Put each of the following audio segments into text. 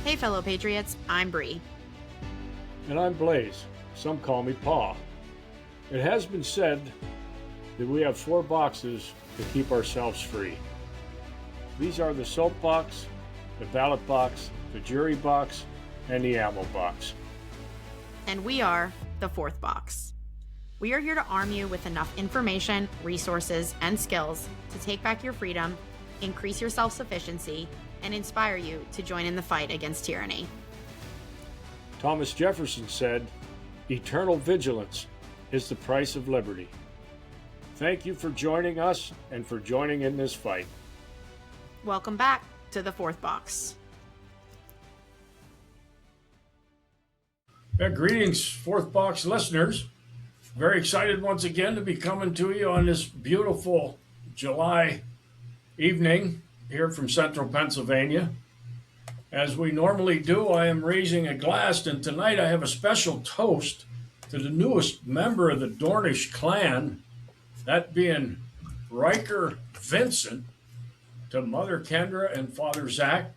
Hey, fellow patriots, I'm Bree. And I'm Blaze. Some call me Pa. It has been said that we have 4 boxes to keep ourselves free. These are the soap box, the ballot box, the jury box, and the ammo box. And we are the 4th box. We are here to arm you with enough information, resources, and skills to take back your freedom, increase your self-sufficiency, and inspire you to join in the fight against tyranny. Thomas Jefferson said, "Eternal vigilance is the price of liberty." Thank you for joining us and for joining in this fight. Welcome back to the 4th box. Greetings, 4th box listeners. Very excited once again to be coming to you on this beautiful July evening here from central Pennsylvania. As we normally do, I am raising a glass, and tonight I have a special toast to the newest member of the Dornish clan, that being Riker Vincent, to Mother Kendra and Father Zach.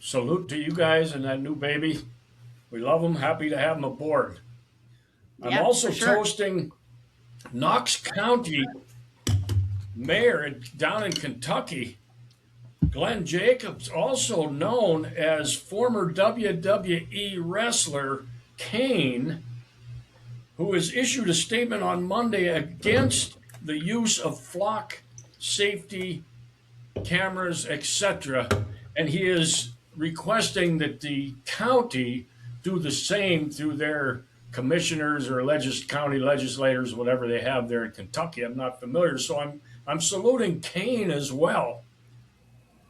Salute to you guys and that new baby. We love them, happy to have them aboard. I'm also toasting Knox County Mayor down in Kentucky, Glenn Jacobs, also known as former WWE wrestler Kane, who has issued a statement on Monday against the use of flock safety cameras, etc. And he is requesting that the county do the same through their commissioners or county legislators, whatever they have there in Kentucky. I'm not familiar, so I'm saluting Kane as well.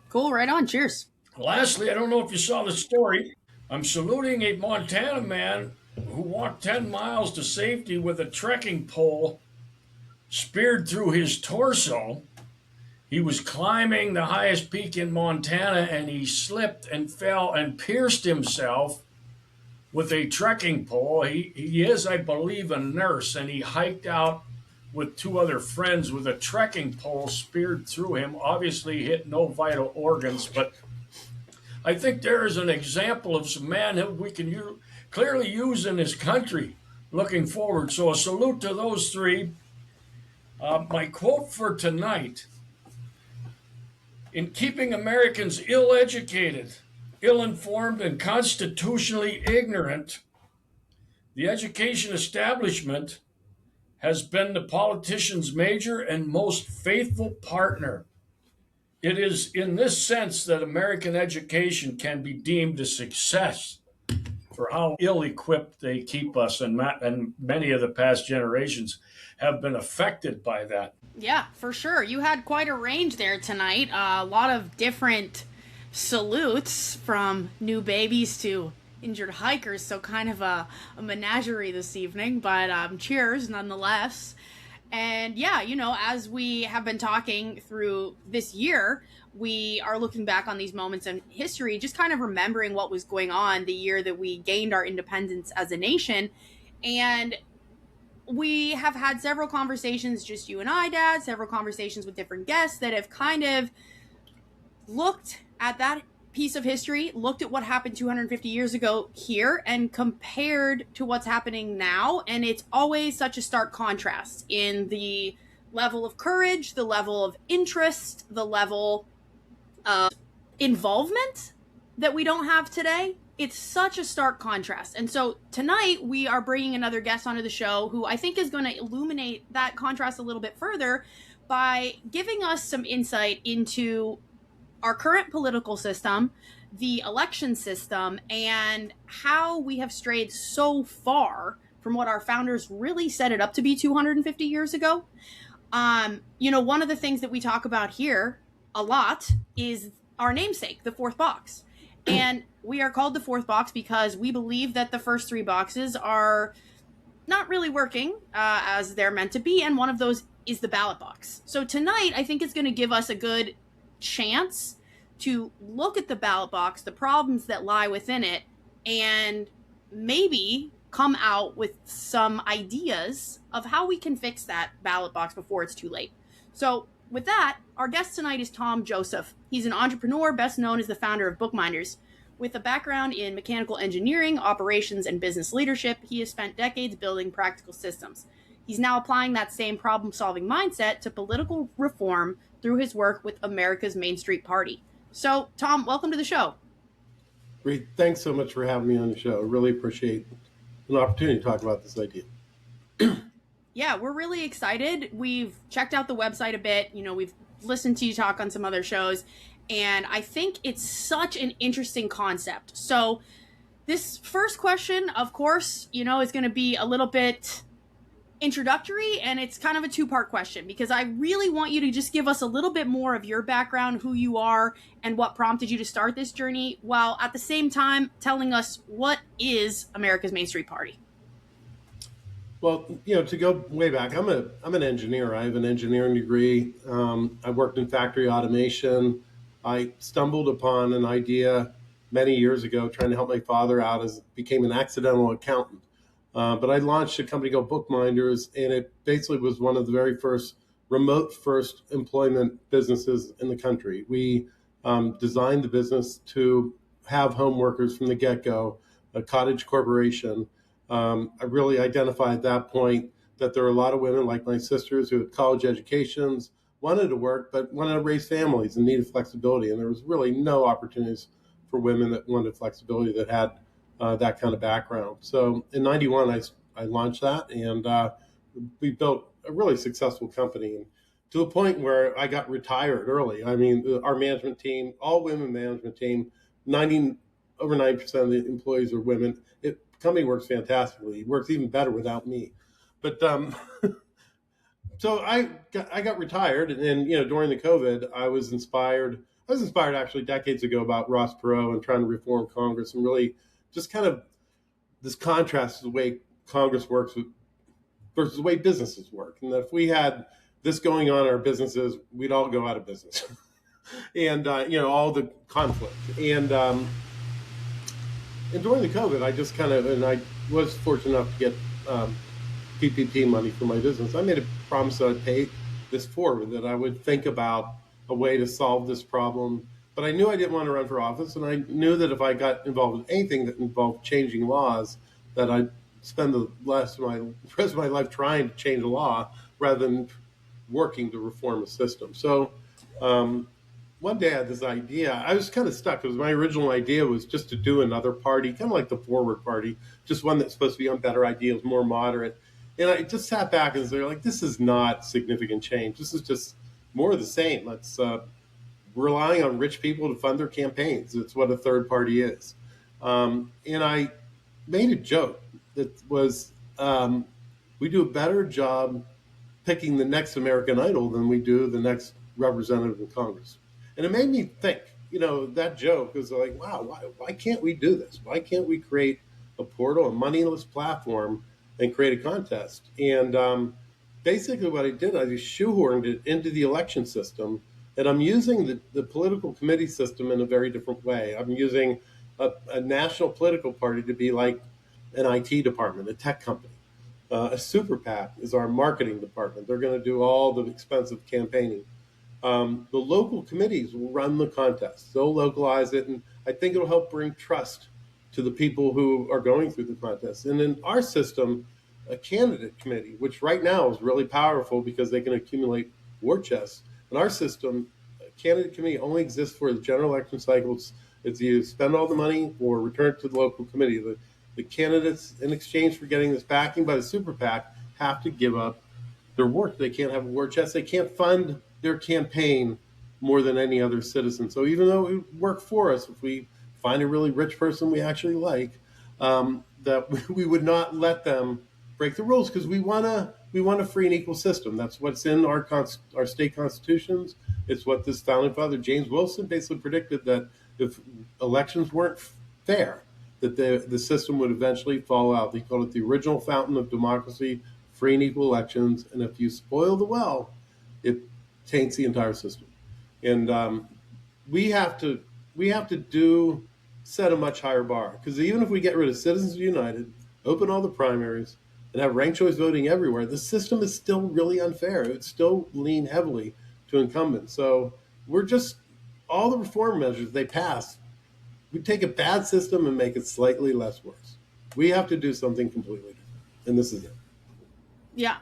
Cool, right on. Cheers. Lastly, I don't know if you saw the story. I'm saluting a Montana man who walked 10 miles to safety with a trekking pole speared through his torso. He was climbing the highest peak in Montana and he slipped and fell and pierced himself with a trekking pole. He is, I believe, a nurse, and he hiked out with 2 other friends with a trekking pole speared through him. Obviously hit no vital organs, but I think there is an example of some man that we can clearly use in this country looking forward. So a salute to those 3. My quote for tonight: in keeping Americans ill-educated, ill-informed, and constitutionally ignorant, the education establishment has been the politician's major and most faithful partner. It is in this sense that American education can be deemed a success for how ill-equipped they keep us, and many of the past generations have been affected by that. Yeah, for sure. You had quite a range there tonight. A lot of different salutes, from new babies to injured hikers, so kind of a menagerie this evening, but cheers nonetheless. And yeah, as we have been talking through this year, we are looking back on these moments in history, just kind of remembering what was going on the year that we gained our independence as a nation. And we have had several conversations, just you and I, Dad, several conversations with different guests that have kind of looked at that piece of history, looked at what happened 250 years ago here, and compared to what's happening now. And it's always such a stark contrast in the level of courage, the level of interest, the level of involvement that we don't have today. It's such a stark contrast. And so tonight we are bringing another guest onto the show who I think is going to illuminate that contrast a little bit further by giving us some insight into our current political system, the election system, and how we have strayed so far from what our founders really set it up to be 250 years ago. One of the things that we talk about here a lot is our namesake, the 4th box. And we are called the 4th box because we believe that the first 3 boxes are not really working as they're meant to be, and one of those is the ballot box. So tonight, I think it's going to give us a good chance to look at the ballot box, the problems that lie within it, and maybe come out with some ideas of how we can fix that ballot box before it's too late. So with that, our guest tonight is Tom Joseph. He's an entrepreneur, best known as the founder of Bookminders. With a background in mechanical engineering, operations, and business leadership, he has spent decades building practical systems. He's now applying that same problem solving mindset to political reform through his work with America's Main Street Party. So, Tom, welcome to the show. Great. Thanks so much for having me on the show. I really appreciate an opportunity to talk about this idea. Yeah, we're really excited. We've checked out the website a bit. We've listened to you talk on some other shows, and I think it's such an interesting concept. So, this first question, of course, is going to be a little bit introductory, and it's kind of a two-part question because I really want you to just give us a little bit more of your background, who you are, and what prompted you to start this journey, while at the same time telling us what is America's Main Street Party. Well, to go way back, I'm an engineer. I have an engineering degree. I worked in factory automation. I stumbled upon an idea many years ago trying to help my father out as became an accidental accountant. But I launched a company called Bookminders, and it basically was one of the very first remote first employment businesses in the country. We designed the business to have home workers from the get-go, a cottage corporation. I really identified at that point that there are a lot of women like my sisters who had college educations, wanted to work, but wanted to raise families and needed flexibility. And there was really no opportunities for women that wanted flexibility that had that kind of background. So in 91, I launched that, and we built a really successful company, and to a point where I got retired early. I mean, our management team, all women management team, over 90% of the employees are women. The company works fantastically. It works even better without me. But so I got retired, and during the COVID, I was inspired actually decades ago about Ross Perot and trying to reform Congress, and really just kind of this contrast to the way Congress works versus the way businesses work. And that if we had this going on in our businesses, we'd all go out of business. And all the conflict. And during the COVID, I was fortunate enough to get PPP money for my business. I made a promise that I'd pay this forward, that I would think about a way to solve this problem. But I knew I didn't want to run for office, and I knew that if I got involved with anything that involved changing laws, that I'd spend the rest of my life trying to change a law rather than working to reform a system. So one day I had this idea. I was kind of stuck because my original idea was just to do another party, kind of like the Forward Party, just one that's supposed to be on better ideas, more moderate. And I just sat back and said, like, this is not significant change. This is just more of the same. Let's relying on rich people to fund their campaigns. It's what a third party is. And I made a joke that was, we do a better job picking the next American Idol than we do the next representative in Congress. And it made me think, that joke was like, wow, why can't we do this? Why can't we create a portal, a moneyless platform, and create a contest? And basically what I did, I just shoehorned it into the election system. And I'm using the political committee system in a very different way. I'm using a national political party to be like an IT department, a tech company. A super PAC is our marketing department. They're going to do all the expensive campaigning. The local committees will run the contest. They'll localize it, and I think it'll help bring trust to the people who are going through the contest. And in our system, a candidate committee, which right now is really powerful because they can accumulate war chests. In our system, a candidate committee only exists for the general election cycles. It's you spend all the money or return it to the local committee. The candidates, in exchange for getting this backing by the super PAC, have to give up their work. They can't have a war chest. They can't fund their campaign more than any other citizen. So even though it would work for us, if we find a really rich person we actually like, that we would not let them break the rules, because we want a free and equal system. That's what's in our state constitutions. It's what this founding father, James Wilson, basically predicted, that if elections weren't fair, that the system would eventually fall out. He called it the original fountain of democracy, free and equal elections. And if you spoil the well, it taints the entire system. And we have to set a much higher bar, because even if we get rid of Citizens United, open all the primaries, and have ranked choice voting everywhere, the system is still really unfair. It would still lean heavily to incumbents. So we're just, all the reform measures they pass we take a bad system and make it slightly less worse. We have to do something completely different, and this is it. Yeah,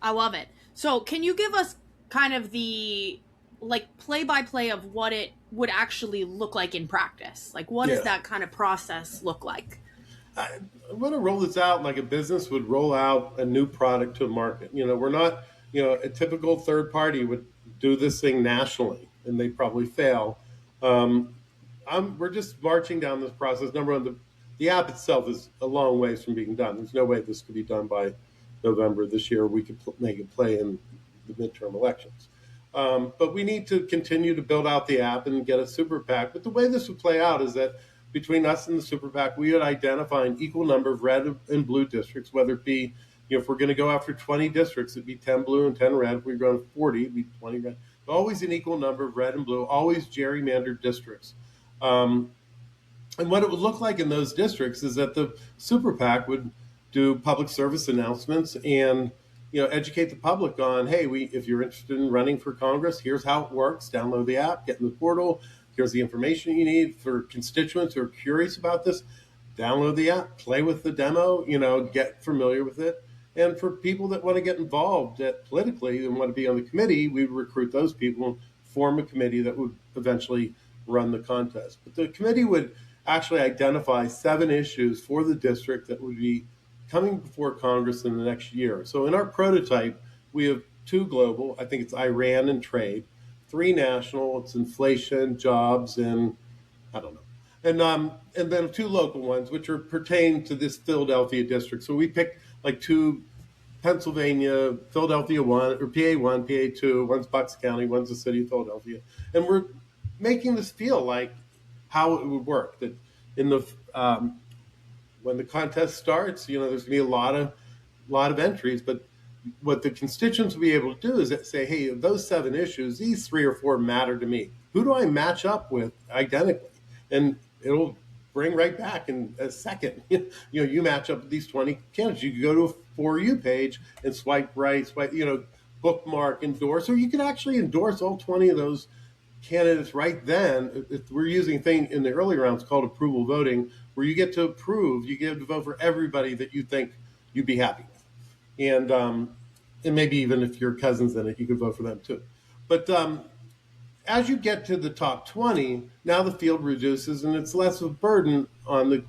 I love it. So, can you give us kind of the like play by play of what it would actually look like in practice? Like, what does that kind of process look like? I want to roll this out like a business would roll out a new product to the market. We're not, a typical third party would do this thing nationally, and they probably fail. We're just marching down this process. Number one, the app itself is a long ways from being done. There's no way this could be done by November this year. We could make it play in the midterm elections. But we need to continue to build out the app and get a super PAC. But the way this would play out is that between us and the super PAC, we would identify an equal number of red and blue districts, whether it be, if we're going to go after 20 districts, it'd be 10 blue and 10 red. If we're going to 40, it'd be 20 red. Always an equal number of red and blue, always gerrymandered districts. And what it would look like in those districts is that the super PAC would do public service announcements and educate the public on, hey, if you're interested in running for Congress, here's how it works. Download the app, get in the portal. Here's the information you need. For constituents who are curious about this, download the app, play with the demo, get familiar with it. And for people that want to get involved politically and want to be on the committee, we recruit those people and form a committee that would eventually run the contest. But the committee would actually identify 7 issues for the district that would be coming before Congress in the next year. So in our prototype, we have 2 global. I think it's Iran and trade. 3 national. It's inflation, jobs, and I don't know. And then 2 local ones, which are pertain to this Philadelphia district. So we picked like 2 Pennsylvania, Philadelphia 1, or PA 1, PA 2. One's Bucks County, one's the city of Philadelphia. And we're making this feel like how it would work. That in the when the contest starts, there's going to be a lot of entries, but what the constituents will be able to do is say, hey, of those 7 issues, these 3 or 4 matter to me. Who do I match up with identically? And it'll bring right back in a second. You match up with these 20 candidates. You could go to a For You page and swipe right, bookmark, endorse, or you could actually endorse all 20 of those candidates right then. We're using a thing in the early rounds called approval voting, where you get to approve, you get to vote for everybody that you think you'd be happy with. And maybe even if your cousin's in it, you could vote for them too. But as you get to the top 20, now the field reduces and it's less of a burden on the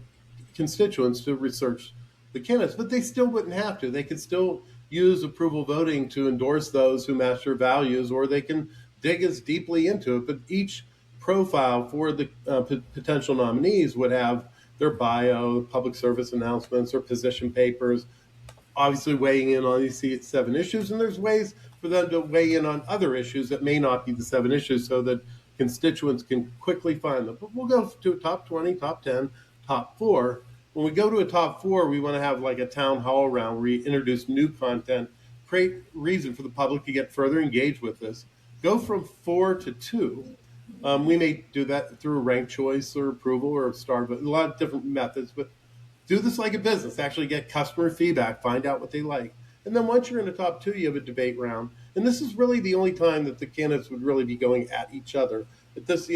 constituents to research the candidates. But they still wouldn't have to. They could still use approval voting to endorse those who match their values, or they can dig as deeply into it. But each profile for the potential nominees would have their bio, public service announcements, or position papers, obviously weighing in on these 7 issues. And there's ways for them to weigh in on other issues that may not be the 7 issues so that constituents can quickly find them. But we'll go to a top 20, top 10, top 4. When we go to a top 4, we want to have like a town hall round where we introduce new content, create reason for the public to get further engaged with this. Go from 4 to 2. We may do that through a ranked choice or approval or a star, but a lot of different methods. But do this like a business. Actually get customer feedback, find out what they like. And then once you're in the top 2, you have a debate round. And this is really the only time that the candidates would really be going at each other. But this,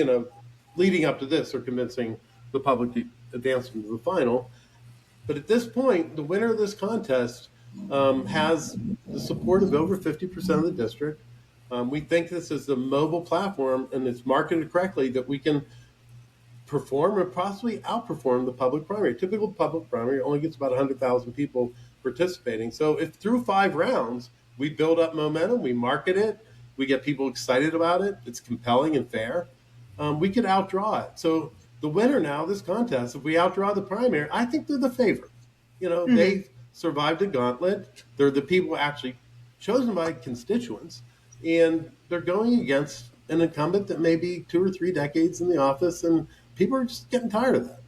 leading up to this, they're convincing the public to advance to the final. But at this point, the winner of this contest has the support of over 50% of the district. We think this is a mobile platform, and it's marketed correctly, that we can perform or possibly outperform the public primary. Typical public primary only gets about 100,000 people participating. So if through 5 rounds, we build up momentum, we market it, we get people excited about it, it's compelling and fair, we could outdraw it. So the winner now of this contest, if we outdraw the primary, I think they're the favorite. They survived a gauntlet. They're the people actually chosen by constituents, and they're going against an incumbent that may be 2 or 3 decades in the office, and people are just getting tired of that.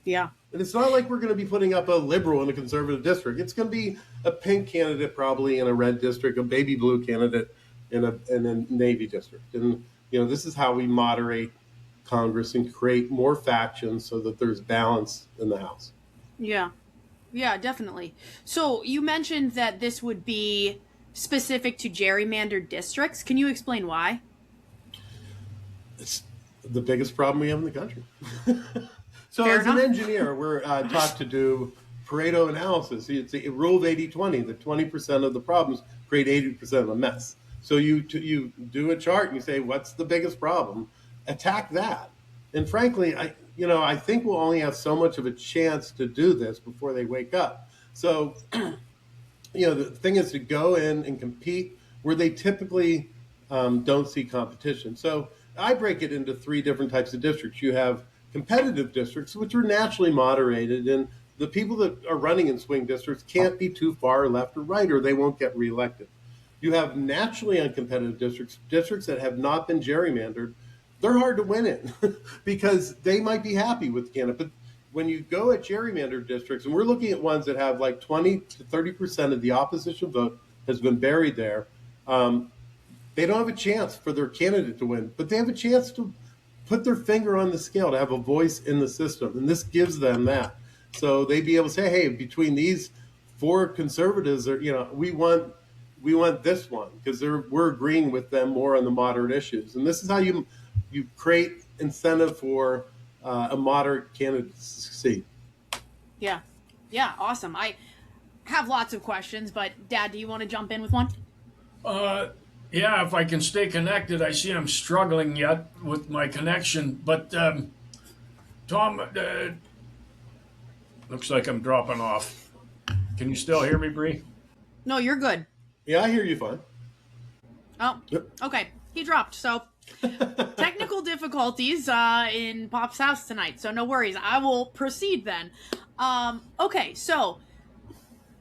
Yeah. And it's not like we're going to be putting up a liberal in a conservative district. It's going to be a pink candidate probably in a red district, a baby blue candidate in a navy district. And, this is how we moderate Congress and create more factions so that there's balance in the House. Yeah. Yeah, definitely. So you mentioned that this would be specific to gerrymandered districts. Can you explain why? The biggest problem we have in the country. So Fair as an enough. engineer, we're taught to do Pareto analysis. It's a rule of 80-20. The 20% of the problems create 80% of the mess. So you do a chart and you say, what's the biggest problem? Attack that. And frankly, I think we'll only have so much of a chance to do this before they wake up. So, the thing is to go in and compete where they typically don't see competition. So I break it into three different types of districts. You have competitive districts, which are naturally moderated, and the people that are running in swing districts can't be too far left or right, or they won't get reelected. You have naturally uncompetitive districts, districts that have not been gerrymandered. They're hard to win in because they might be happy with the candidate. But when you go at gerrymandered districts, and we're looking at ones that have like 20 to 30% of the opposition vote has been buried there, they don't have a chance for their candidate to win, but they have a chance to put their finger on the scale, to have a voice in the system. And this gives them that. So they'd be able to say, hey, between these four conservatives, we want this one because we're agreeing with them more on the moderate issues. And this is how you create incentive for a moderate candidate to succeed. Yeah. Yeah, awesome. I have lots of questions, but Dad, do you want to jump in with one? Yeah, if I can stay connected. I see I'm struggling yet with my connection. But Tom, looks like I'm dropping off. Can you still hear me, Bree? No, you're good. Yeah, I hear you fine. Oh, Yep. okay. He dropped. So technical difficulties in Pop's house tonight. So no worries. I will proceed then. Okay, so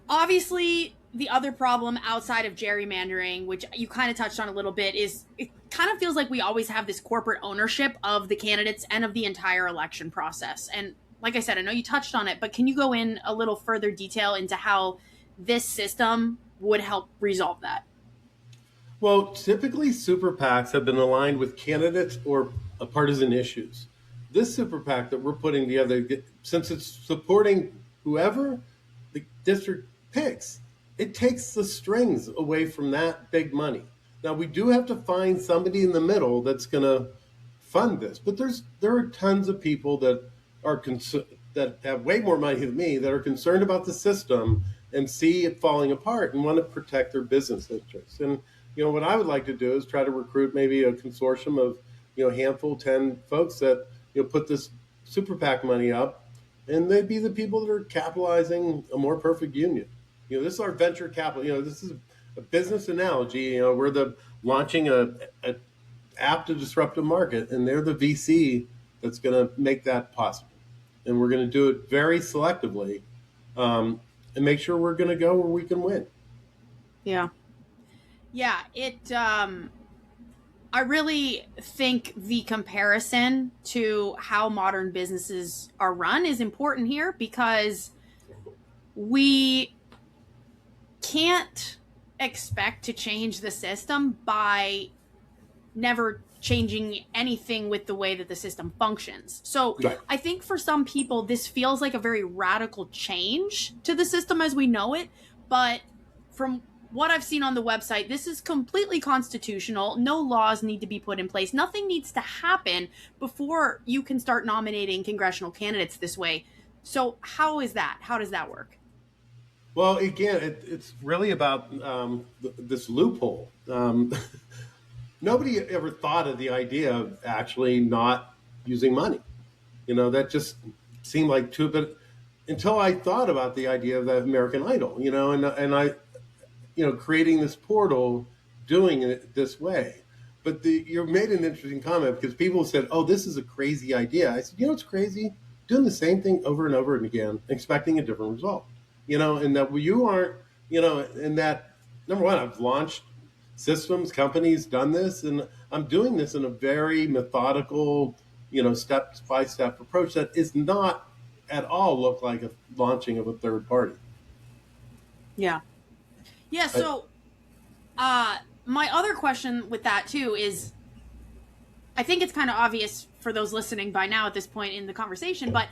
obviously the other problem outside of gerrymandering, which you kind of touched on a little bit, is it kind of feels like we always have this corporate ownership of the candidates and of the entire election process. And like I said, I know you touched on it, but can you go in a little further detail into how this system would help resolve that? Well, typically super PACs have been aligned with candidates or partisan issues. This super PAC that we're putting together, since it's supporting whoever the district picks, it takes the strings away from that big money. Now, we do have to find somebody in the middle that's going to fund this, but there are tons of people that are that have way more money than me that are concerned about the system and see it falling apart and want to protect their business interests. And what I would like to do is try to recruit maybe a consortium of a handful, 10 folks that put this super PAC money up, and they'd be the people that are capitalizing a more perfect union. This is our venture capital. This is a business analogy. We're launching a app to disrupt a market, and they're the VC that's going to make that possible. And we're going to do it very selectively, and make sure we're going to go where we can win. Yeah. Yeah, I really think the comparison to how modern businesses are run is important here, because we can't expect to change the system by never changing anything with the way that the system functions. So Right. I think for some people, this feels like a very radical change to the system as we know it. But from what I've seen on the website, this is completely constitutional. No laws need to be put in place. Nothing needs to happen before you can start nominating congressional candidates this way. So how is that? How does that work? Well, again, it's really about this loophole. Nobody ever thought of the idea of actually not using money. That just seemed like too. But until I thought about the idea of the American Idol, and I, creating this portal, doing it this way. But you made an interesting comment, because people said, "Oh, this is a crazy idea." I said, "It's crazy doing the same thing over and over and again, expecting a different result." And that you aren't, and that, number one, I've launched systems, companies, done this, and I'm doing this in a very methodical, step-by-step approach that is not at all look like a launching of a third party. Yeah. Yeah, so my other question with that too is, I think it's kind of obvious for those listening by now at this point in the conversation, but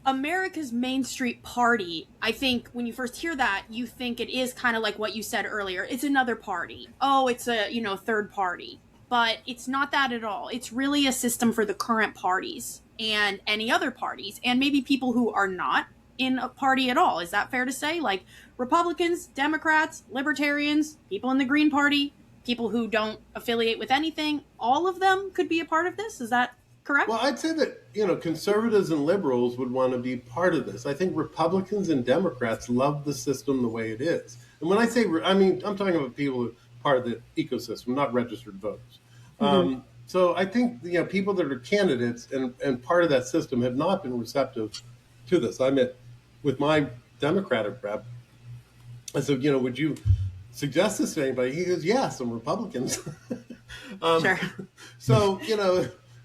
America's Main Street Party, I think when you first hear that, you think it is kind of like what you said earlier. It's another party. Oh, it's a, third party. but it's not that at all. It's really a system for the current parties and any other parties, and maybe people who are not in a party at all. Is that fair to say? Like Republicans, Democrats, Libertarians, people in the Green Party, people who don't affiliate with anything, all of them could be a part of this. Is that correct? Well, I'd say that, conservatives and liberals would want to be part of this. I think Republicans and Democrats love the system the way it is. And when I say, I'm talking about people who are part of the ecosystem, not registered voters. So I think, people that are candidates and part of that system have not been receptive to this. I met with my Democratic rep. I said, would you suggest this to anybody? He goes, yeah, some Republicans. Sure. So,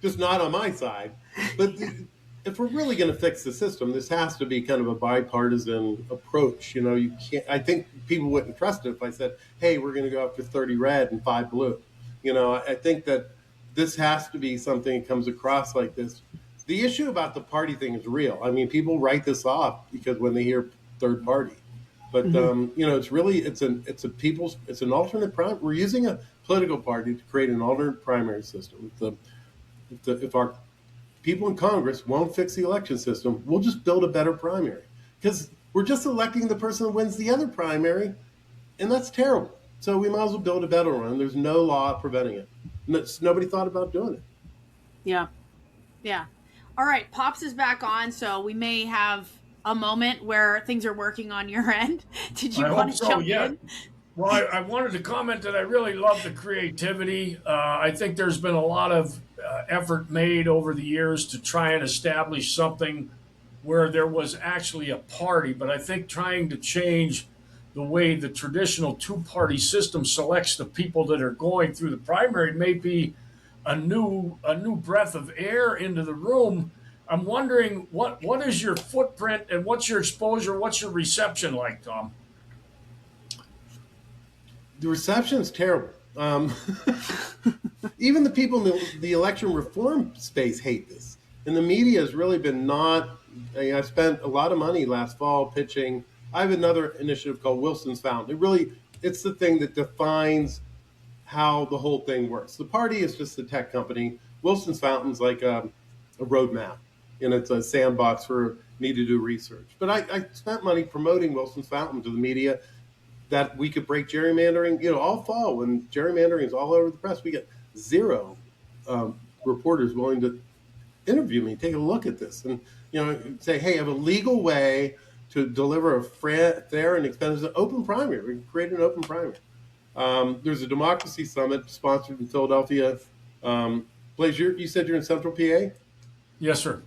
just not on my side. But if we're really going to fix the system, this has to be kind of a bipartisan approach. You can't. I think people wouldn't trust it if I said, "Hey, we're going to go after 30 red and 5 blue." I think that this has to be something that comes across like this. The issue about the party thing is real. I mean, people write this off because when they hear third party, but it's really it's an alternate primary. We're using a political party to create an alternate primary system. If our people in Congress won't fix the election system, we'll just build a better primary because we're just electing the person that wins the other primary, and that's terrible. So we might as well build a better one. There's no law preventing it. Nobody thought about doing it. Yeah. All right, Pops is back on, so we may have a moment where things are working on your end. Did you want to jump in? Well, I wanted to comment that I really love the creativity. I think there's been a lot of effort made over the years to try and establish something where there was actually a party, but I think trying to change the way the traditional two-party system selects the people that are going through the primary may be a new breath of air into the room. I'm wondering what is your footprint and what's your exposure, what's your reception like, Tom? The reception is terrible. Even the people in the election reform space hate this, and the media has really been not. I spent a lot of money last fall pitching. I have another initiative called Wilson's Fountain. It's the thing that defines how the whole thing works. The party is just a tech company. Wilson's Fountain's like a roadmap, and it's a sandbox for me to do research. But I spent money promoting Wilson's Fountain to the media that we could break gerrymandering. All fall when gerrymandering is all over the press, we get zero reporters willing to interview me, take a look at this, and say, hey, I have a legal way to deliver a fair and expensive open primary. We can create an open primary. There's a democracy summit sponsored in Philadelphia. Blaze, you said you're in Central PA? Yes, sir.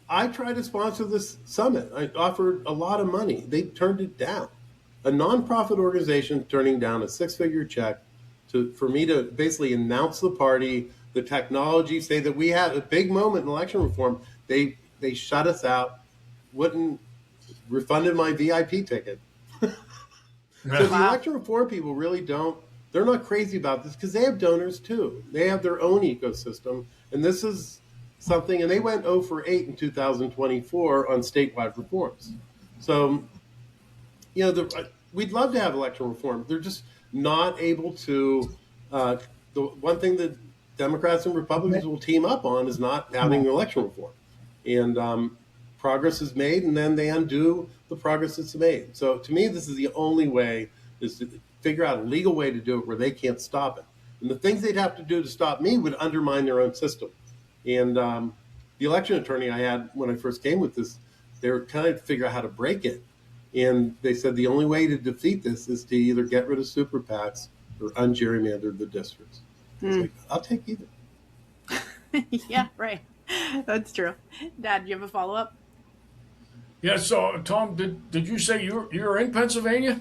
I tried to sponsor this summit. I offered a lot of money. They turned it down. A nonprofit organization turning down a 6-figure check for me to basically announce the party, the technology, say that we had a big moment in election reform. They shut us out, refunded my VIP ticket. So the election reform people really they're not crazy about this because they have donors too. They have their own ecosystem. And this is something, and they went 0 for 8 in 2024 on statewide reforms. So, we'd love to have election reform. They're just not able to. The one thing that Democrats and Republicans will team up on is not having election reform. And progress is made, and then they undo the progress that's made. So to me, this is the only way, is to figure out a legal way to do it where they can't stop it. And the things they'd have to do to stop me would undermine their own system. And the election attorney I had when I first came with this, they were trying to figure out how to break it. And they said the only way to defeat this is to either get rid of super PACs or ungerrymander the districts. It's like, I'll take either. Yeah, right. That's true. Dad, do you have a follow-up? Yeah, so Tom, did you say you're in Pennsylvania?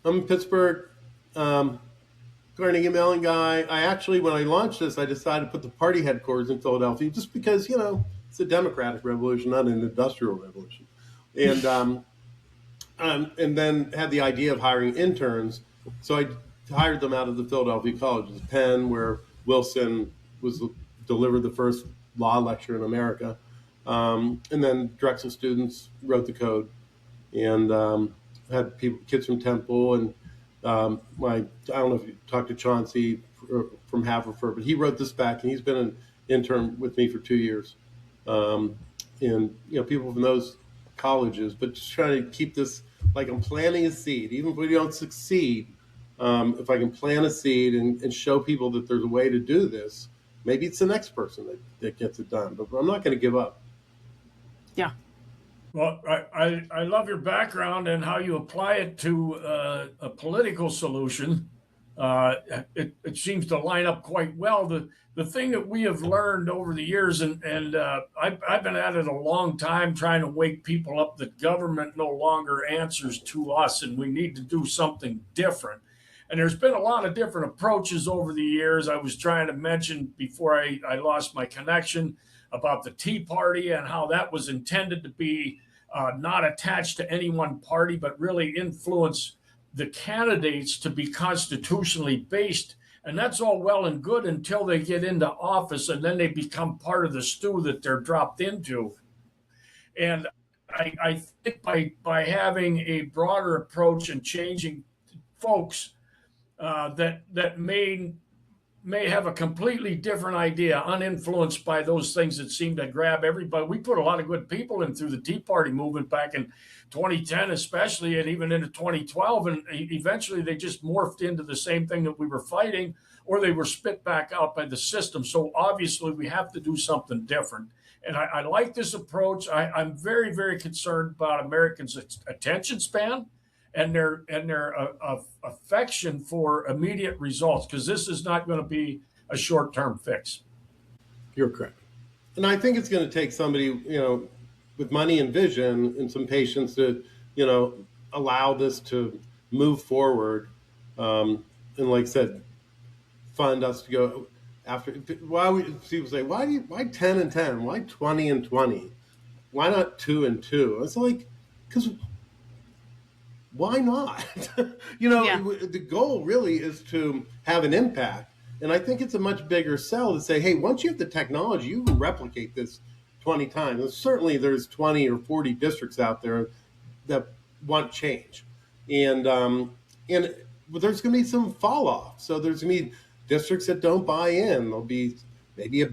I'm in Pittsburgh, Carnegie Mellon guy. I actually, when I launched this, I decided to put the party headquarters in Philadelphia just because, it's a democratic revolution, not an industrial revolution. And then had the idea of hiring interns. So I hired them out of the Philadelphia colleges, Penn, where Wilson delivered the first law lecture in America. And then Drexel students wrote the code, and had kids from Temple, and I don't know if you talked to Chauncey from Haverford, but he wrote this back, and he's been an intern with me for 2 years. And people from those colleges, but just trying to keep this like I'm planting a seed, even if we don't succeed. If I can plant a seed and show people that there's a way to do this, maybe it's the next person that gets it done. But I'm not going to give up. Yeah. Well, I love your background and how you apply it to a political solution. It seems to line up quite well. The thing that we have learned over the years, and I've been at it a long time trying to wake people up that government no longer answers to us and we need to do something different. And there's been a lot of different approaches over the years. I was trying to mention before I lost my connection about the Tea Party and how that was intended to be not attached to any one party, but really influence the candidates to be constitutionally based. And that's all well and good until they get into office, and then they become part of the stew that they're dropped into. And I think by having a broader approach and changing folks that may have a completely different idea, uninfluenced by those things that seem to grab everybody. We put a lot of good people in through the Tea Party movement back in 2010, especially, and even into 2012. And eventually they just morphed into the same thing that we were fighting, or they were spit back out by the system. So obviously we have to do something different. And I like this approach. I'm very, very concerned about Americans' attention span and their affection for immediate results, because this is not going to be a short-term fix. You're correct. And I think it's going to take somebody, with money and vision and some patience to, allow this to move forward. And like I said, fund us to go after. People say, why 10 and 10? Why 20 and 20? Why not 2 and 2? It's like, because why not? The goal really is to have an impact. And I think it's a much bigger sell to say, hey, once you have the technology, you can replicate this 20 times. And certainly there's 20 or 40 districts out there that want change. And there's going to be some fall off. So there's going to be districts that don't buy in. There'll be maybe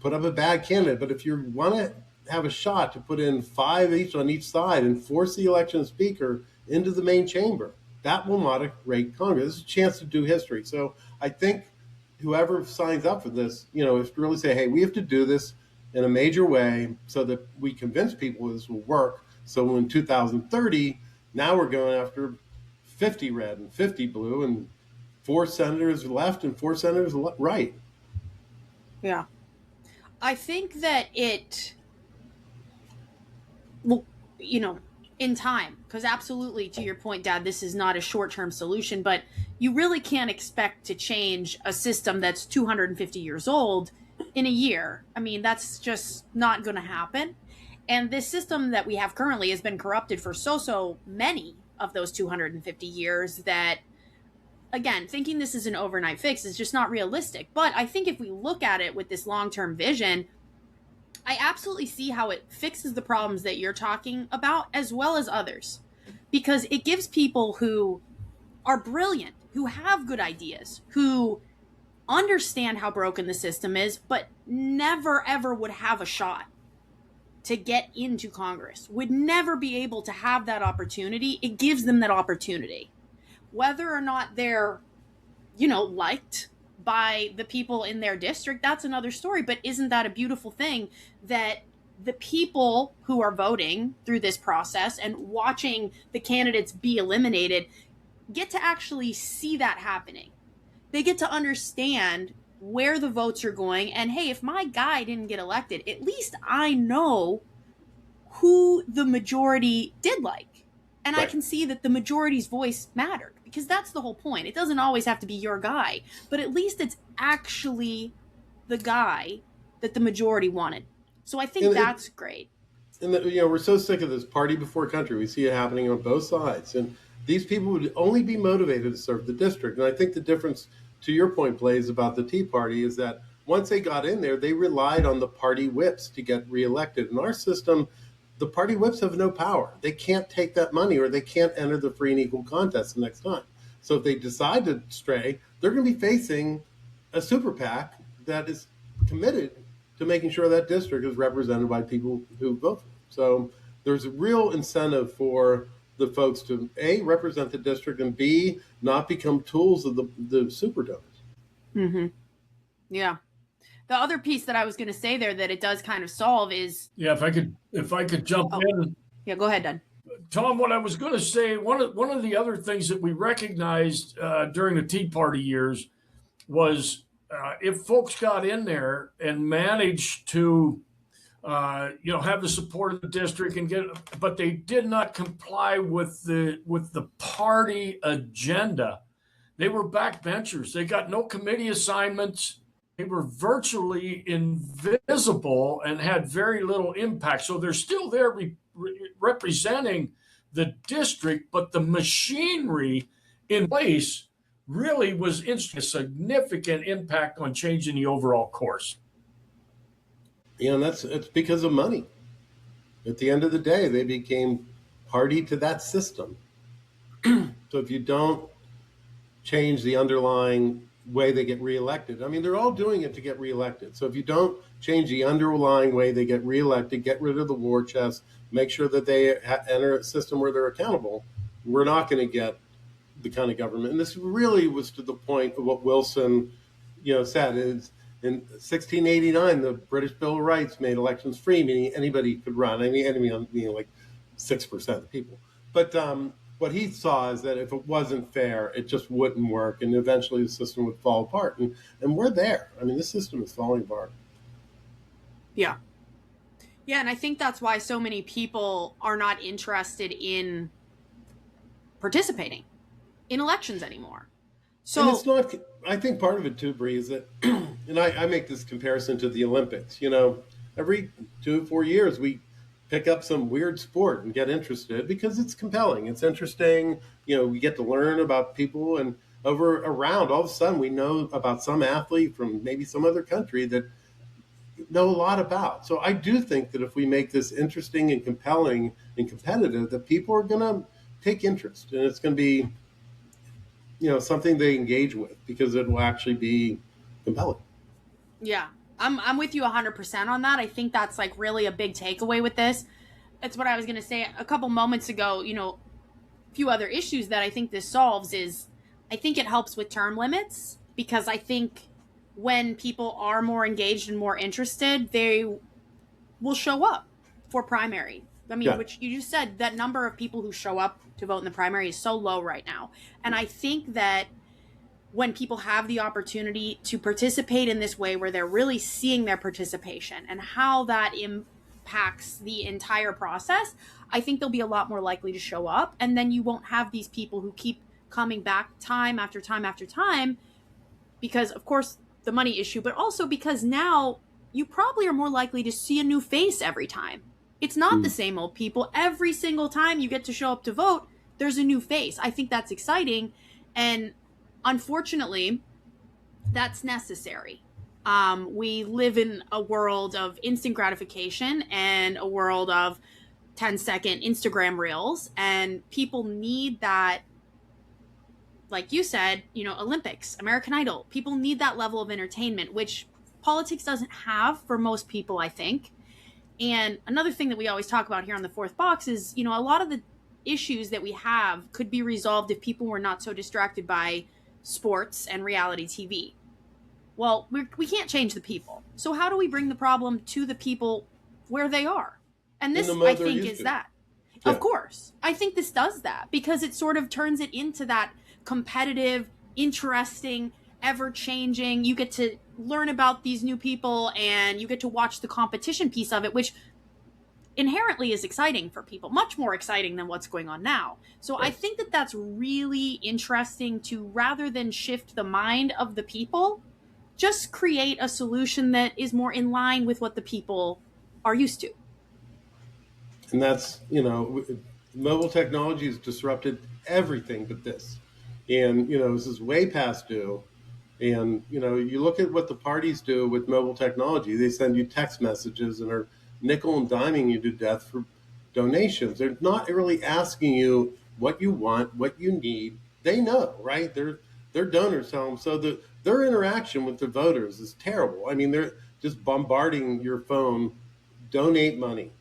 put up a bad candidate. But if you want to have a shot to put in 5 each on each side and force the election speaker into the main chamber, that will moderate Congress. This is a chance to do history. So I think whoever signs up for this, is to really say, hey, we have to do this in a major way so that we convince people this will work. So in 2030, now we're going after 50 red and 50 blue and 4 senators left and 4 senators right. Yeah. I think that well, in time, because absolutely, to your point, Dad, this is not a short-term solution, but you really can't expect to change a system that's 250 years old in a year. I mean, that's just not going to happen. And this system that we have currently has been corrupted for so many of those 250 years that, again, thinking this is an overnight fix is just not realistic. But I think if we look at it with this long-term vision, I absolutely see how it fixes the problems that you're talking about, as well as others, because it gives people who are brilliant, who have good ideas, who understand how broken the system is, but never ever would have a shot to get into Congress, would never be able to have that opportunity. It gives them that opportunity. Whether or not they're, liked by the people in their district, that's another story. But isn't that a beautiful thing that the people who are voting through this process and watching the candidates be eliminated get to actually see that happening? They get to understand where the votes are going. And hey, if my guy didn't get elected, at least I know who the majority did like. And right. I can see that the majority's voice mattered, because that's the whole point. It doesn't always have to be your guy, but at least it's actually the guy that the majority wanted. So I think that's great. And we're so sick of this party before country. We see it happening on both sides. And these people would only be motivated to serve the district. And I think the difference, to your point, Blaze, about the Tea Party is that once they got in there, they relied on the party whips to get reelected. In our system, the party whips have no power. They can't take that money, or they can't enter the free and equal contest the next time. So if they decide to stray, they're going to be facing a super PAC that is committed to making sure that district is represented by people who vote for them. So there's a real incentive for the folks to A, represent the district, and B, not become tools of the super donors. Mm-hmm. Yeah. The other piece that I was going to say there that it does kind of solve is Yeah, if I could jump in. Yeah, go ahead, Dad. Tom, what I was going to say, one of the other things that we recognized during the Tea Party years was if folks got in there and managed to have the support of the district but they did not comply with the party agenda. They were backbenchers. They got no committee assignments. They were virtually invisible and had very little impact. So they're still there representing the district, but the machinery in place really was a significant impact on changing the overall course. And it's because of money. At the end of the day, they became party to that system. So if you don't change the underlying way they get reelected, I mean, they're all doing it to get reelected. So if you don't change the underlying way they get reelected, get rid of the war chest, make sure that they enter a system where they're accountable, we're not going to get the kind of government. And this really was to the point of what Wilson, said is in 1689, the British Bill of Rights made elections free, meaning anybody could run. I mean, like 6% of the people. But what he saw is that if it wasn't fair, it just wouldn't work, and eventually the system would fall apart. And we're there. I mean, this system is falling apart. Yeah. Yeah, and I think that's why so many people are not interested in participating in elections anymore. So and it's not. I think part of it too, Bree, is that, and I make this comparison to the Olympics. Every 2-4 years we pick up some weird sport and get interested because it's compelling, it's interesting. We get to learn about people, and around all of a sudden we know about some athlete from maybe some other country that know a lot about. So I do think that if we make this interesting and compelling and competitive, that people are going to take interest, and it's going to be something they engage with because it will actually be compelling. Yeah, I'm with you 100% on that. I think that's like really a big takeaway with this. That's what I was going to say a couple moments ago. A few other issues that I think this solves is I think it helps with term limits, because I think when people are more engaged and more interested, they will show up for primary. I mean, which you just said, that number of people who show up to vote in the primary is so low right now. And I think that when people have the opportunity to participate in this way, where they're really seeing their participation and how that impacts the entire process, I think they'll be a lot more likely to show up. And then you won't have these people who keep coming back time after time after time because, of course, the money issue, but also because now you probably are more likely to see a new face every time. It's not the same old people. Every single time you get to show up to vote, there's a new face. I think that's exciting. And unfortunately, that's necessary. We live in a world of instant gratification and a world of 10-second Instagram reels. And people need that, like you said, Olympics, American Idol. People need that level of entertainment, which politics doesn't have for most people, I think. And another thing that we always talk about here on the Fourth Box is, a lot of the issues that we have could be resolved if people were not so distracted by sports and reality TV. Well, we can't change the people. So how do we bring the problem to the people where they are? And this, I think, is that. Yeah. Of course. I think this does that because it sort of turns it into that competitive, interesting, ever-changing. You get to learn about these new people and you get to watch the competition piece of it, which inherently is exciting for people, much more exciting than what's going on now. So I think that that's really interesting to, rather than shift the mind of the people, just create a solution that is more in line with what the people are used to. And that's, mobile technology has disrupted everything but this. And, this is way past due. And, you look at what the parties do with mobile technology. They send you text messages and are nickel and diming you to death for donations. They're not really asking you what you want, what you need. They know, right? Their donors tell them. So their interaction with the voters is terrible. I mean, they're just bombarding your phone, donate money,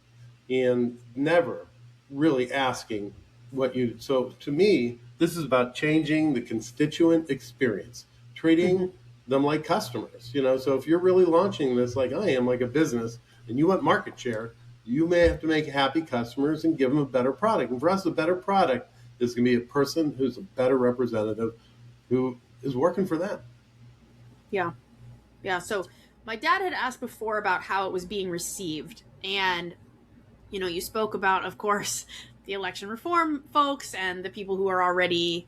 and never really asking what you. So to me, this is about changing the constituent experience, treating them like customers. So if you're really launching this like I am, like a business, and you want market share, you may have to make happy customers and give them a better product. And for us, a better product is going to be a person who's a better representative who is working for them. Yeah. Yeah. So my dad had asked before about how it was being received. And, you spoke about, of course, the election reform folks and the people who are already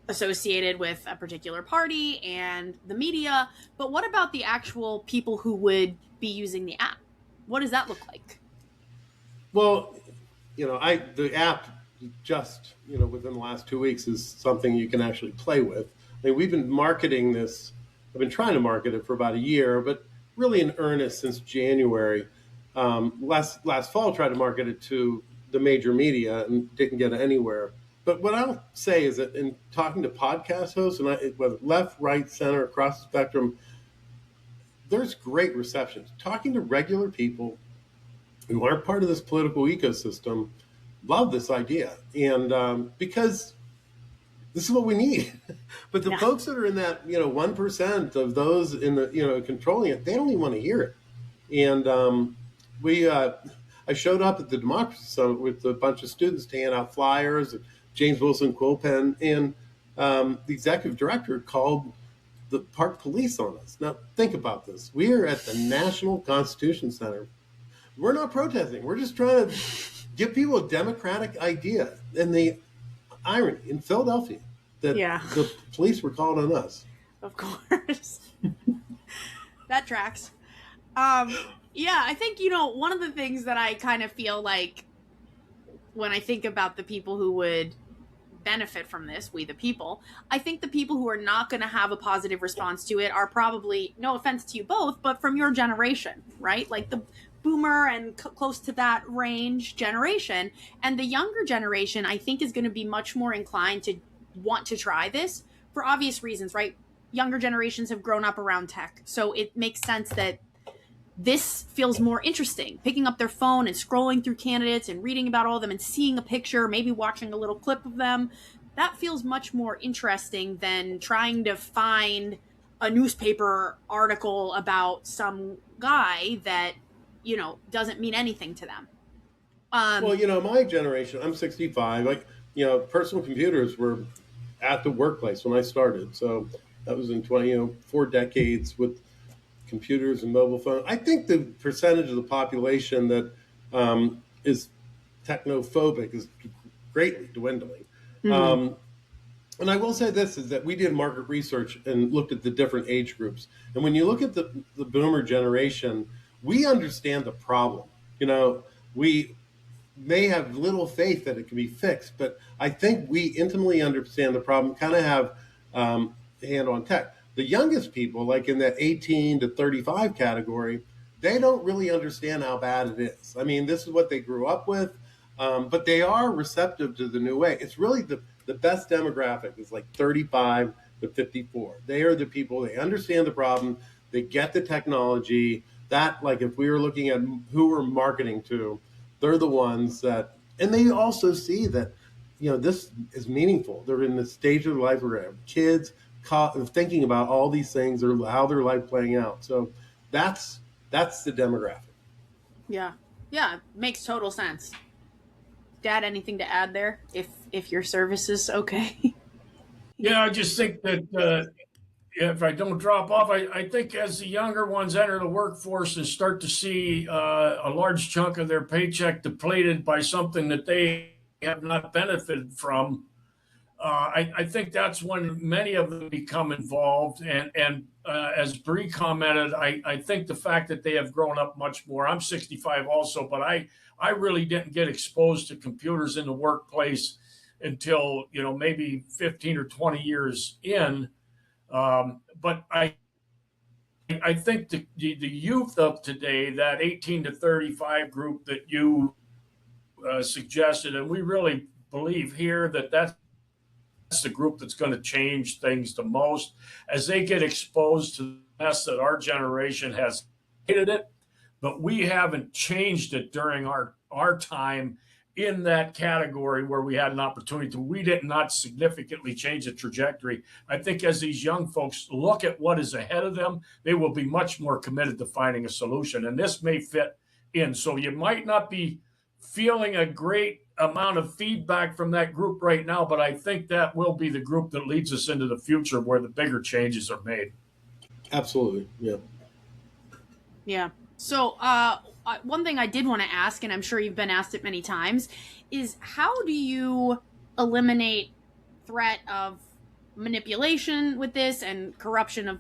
associated with a particular party and the media. But what about the actual people who would be using the app? What does that look like? Well, the app just, within the last 2 weeks is something you can actually play with. I mean, we've been marketing this. I've been trying to market it for about a year, but really in earnest since January. Last fall, tried to market it to the major media and didn't get it anywhere. But what I'll say is that in talking to podcast hosts, and whether left, right, center, across the spectrum, there's great reception. Talking to regular people who aren't part of this political ecosystem love this idea. And because this is what we need. But the folks that are in that, 1% of those in the, controlling it, they don't even want to hear it. And I showed up at the Democracy Summit with a bunch of students to hand out flyers, James Wilson Quill Pen, and the executive director called the park police on us. Now, think about this. We are at the National Constitution Center. We're not protesting. We're just trying to give people a democratic idea. And the irony in Philadelphia that the police were called on us. Of course. That tracks. Yeah, I think, one of the things that I kind of feel like when I think about the people who would benefit from this, we the people, I think the people who are not going to have a positive response to it are probably, no offense to you both, but from your generation, right? Like the boomer and close to that range generation. And the younger generation, I think, is going to be much more inclined to want to try this for obvious reasons, right? Younger generations have grown up around tech. So it makes sense that this feels more interesting. Picking up their phone and scrolling through candidates and reading about all of them and seeing a picture, maybe watching a little clip of them, that feels much more interesting than trying to find a newspaper article about some guy that, doesn't mean anything to them. Well, my generation, I'm 65, like, personal computers were at the workplace when I started. So that was in 4 decades with computers and mobile phones. I think the percentage of the population that is technophobic is greatly dwindling. Mm-hmm. And I will say this, is that we did market research and looked at the different age groups. And when you look at the boomer generation, we understand the problem. We may have little faith that it can be fixed, but I think we intimately understand the problem, kind of have a hand on tech. The youngest people, like in that 18 to 35 category, they don't really understand how bad it is. I mean, this is what they grew up with, but they are receptive to the new way. It's really the best demographic is like 35 to 54. They are the people, they understand the problem, they get the technology. That, like, if we were looking at who we're marketing to, they're the ones that, and they also see that, this is meaningful. They're in the stage of their life where they have kids, thinking about all these things or how their life playing out. So that's the demographic. Yeah, makes total sense. Dad, anything to add there? If your service is okay. Yeah, I just think that if I don't drop off, I think as the younger ones enter the workforce and start to see a large chunk of their paycheck depleted by something that they have not benefited from, I think that's when many of them become involved. And as Bree commented, I think the fact that they have grown up much more. I'm 65 also, but I really didn't get exposed to computers in the workplace until, maybe 15 or 20 years in. But I think the youth of today, that 18 to 35 group that you suggested, and we really believe here that that's the group that's going to change things the most as they get exposed to the mess that our generation has hated it, but we haven't changed it during our time in that category where we had an opportunity to. We did not significantly change the trajectory. I think as these young folks look at what is ahead of them, they will be much more committed to finding a solution. And this may fit in. So you might not be feeling a great amount of feedback from that group right now, but I think that will be the group that leads us into the future where the bigger changes are made. Absolutely. Yeah. Yeah. So, one thing I did want to ask, and I'm sure you've been asked it many times, is how do you eliminate threat of manipulation with this and corruption of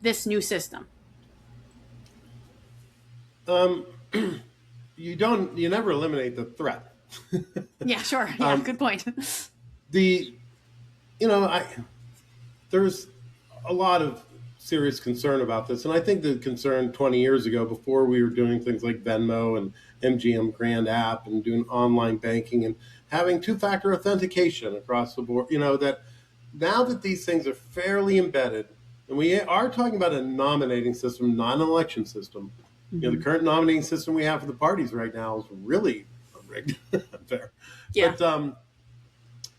this new system? You never eliminate the threat. Yeah, sure. Yeah, good point. There's a lot of serious concern about this. And I think the concern 20 years ago, before we were doing things like Venmo and MGM Grand app and doing online banking and having two-factor authentication across the board, that now that these things are fairly embedded, and we are talking about a nominating system, not an election system. Mm-hmm. The current nominating system we have for the parties right now is really rigged. Fair. Yeah.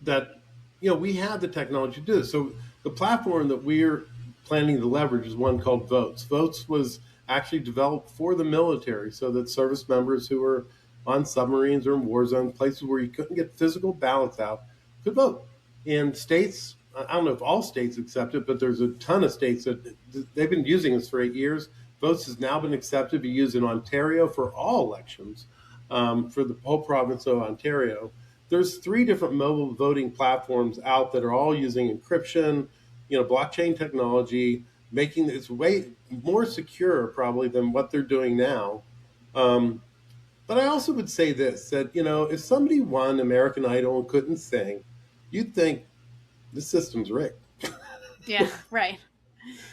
But we have the technology to do this. So the platform that we're planning to leverage is one called Votes. Votes was actually developed for the military so that service members who were on submarines or in war zones, places where you couldn't get physical ballots out, could vote. In states, I don't know if all states accept it, but there's a ton of states that they've been using this for 8 years. Votes has now been accepted to be used in Ontario for all elections, for the whole province of Ontario. There's 3 different mobile voting platforms out that are all using encryption, blockchain technology, making it way more secure probably than what they're doing now. But I also would say this, that, if somebody won American Idol and couldn't sing, you'd think the system's rigged. Yeah, right.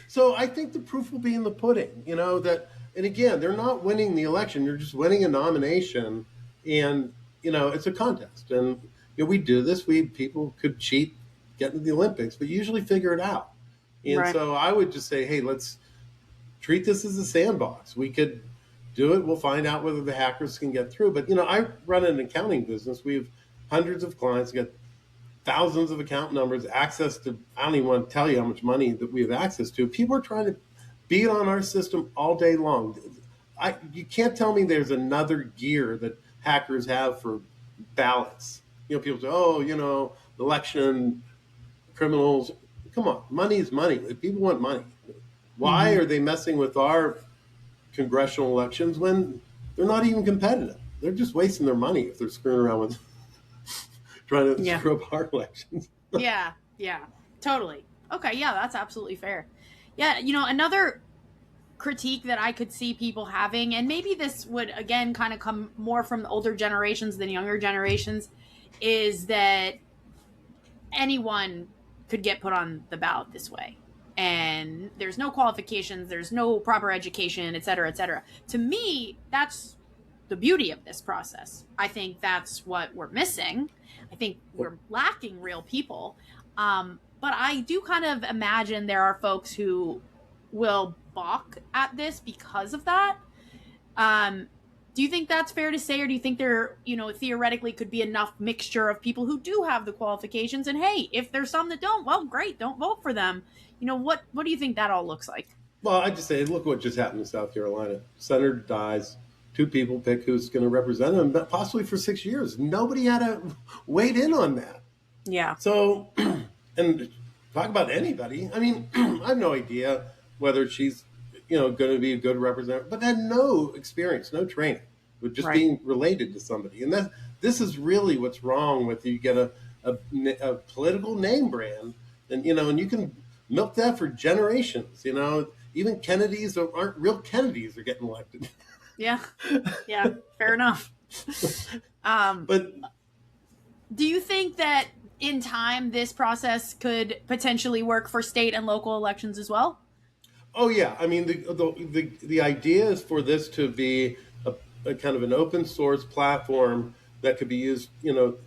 So I think the proof will be in the pudding, and again, they're not winning the election. They're just winning a nomination, and, it's a contest. And, we do this. People could cheat, get into the Olympics, but usually figure it out. And right. So I would just say, hey, let's treat this as a sandbox. We could do it. We'll find out whether the hackers can get through. But, I run an accounting business. We have hundreds of clients, we got thousands of account numbers, access to, I don't even want to tell you how much money that we have access to. People are trying to beat on our system all day long. You can't tell me there's another gear that hackers have for ballots. People say, election criminals. Come on, money is money. People want money. Why are they messing with our congressional elections when they're not even competitive? They're just wasting their money if they're screwing around with trying to screw up our elections. Yeah, totally. Okay, yeah, that's absolutely fair. Yeah, another critique that I could see people having, and maybe this would, again, kind of come more from the older generations than younger generations, is that anyone could get put on the ballot this way. And there's no qualifications, there's no proper education, et cetera, et cetera. To me, that's the beauty of this process. I think that's what we're missing. I think we're lacking real people. But I do kind of imagine there are folks who will balk at this because of that. Do you think that's fair to say, or do you think there, theoretically could be enough mixture of people who do have the qualifications, and hey, if there's some that don't, well, great, don't vote for them. What do you think that all looks like? Well, I just say, look what just happened in South Carolina. Senator dies, 2 people pick who's going to represent them, possibly for 6 years. Nobody had to weigh in on that. Yeah. So, and talk about anybody. I mean, I have no idea whether she's going to be a good representative, but had no experience, no training, with just being related to somebody. And this is really what's wrong with you get a political name brand, and and you can milk that for generations. Even Kennedys aren't real Kennedys are getting elected. Yeah, fair enough. But do you think that in time this process could potentially work for state and local elections as well? Oh yeah, I mean the idea is for this to be a kind of an open source platform that could be used, and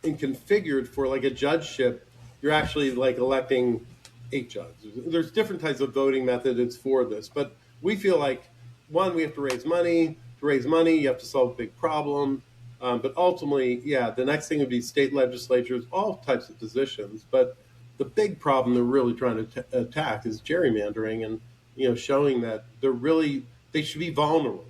configured for like a judgeship you're actually like electing 8 judges. There's different types of voting methods for this, but we feel like, one, we have to raise money. To raise money, you have to solve a big problem. But ultimately, yeah, the next thing would be state legislatures, all types of positions. But the big problem they're really trying to attack is gerrymandering, and showing that they should be vulnerable.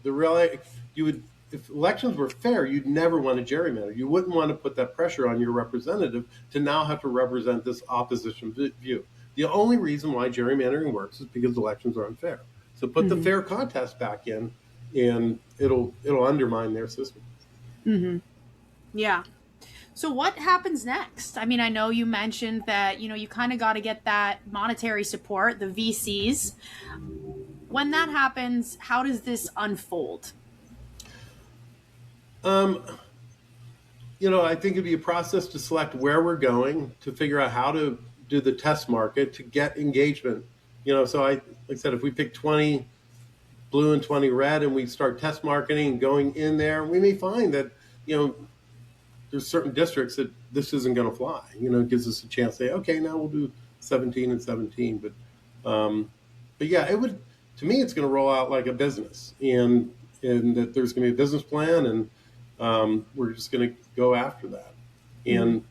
If elections were fair, you'd never want to gerrymander. You wouldn't want to put that pressure on your representative to now have to represent this opposition view. The only reason why gerrymandering works is because elections are unfair. So put the fair contest back in, and it'll undermine their system. Yeah. So what happens next? I mean, I know you mentioned that, you kind of got to get that monetary support, the VCs. When that happens, how does this unfold? I think it'd be a process to select where we're going, to figure out how to do the test market, to get engagement. So like I said, if we pick 20 blue and 20 red and we start test marketing and going in there, we may find that, there's certain districts that this isn't going to fly. It gives us a chance to say, okay, now we'll do 17 and 17. But yeah, to me, it's going to roll out like a business, and that there's going to be a business plan, and we're just going to go after that. And,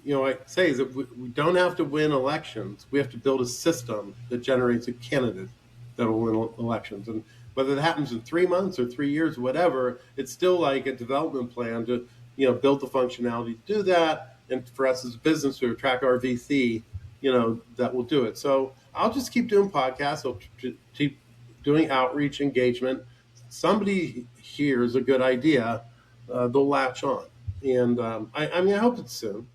I say is that we don't have to win elections. We have to build a system that generates a candidate that will win elections. And whether that happens in 3 months or 3 years, whatever, it's still like a development plan to, build the functionality to do that. And for us as a business to attract our VC, that will do it. So I'll just keep doing podcasts. I'll keep doing outreach, engagement. Somebody hears a good idea, they'll latch on. And I hope it's soon.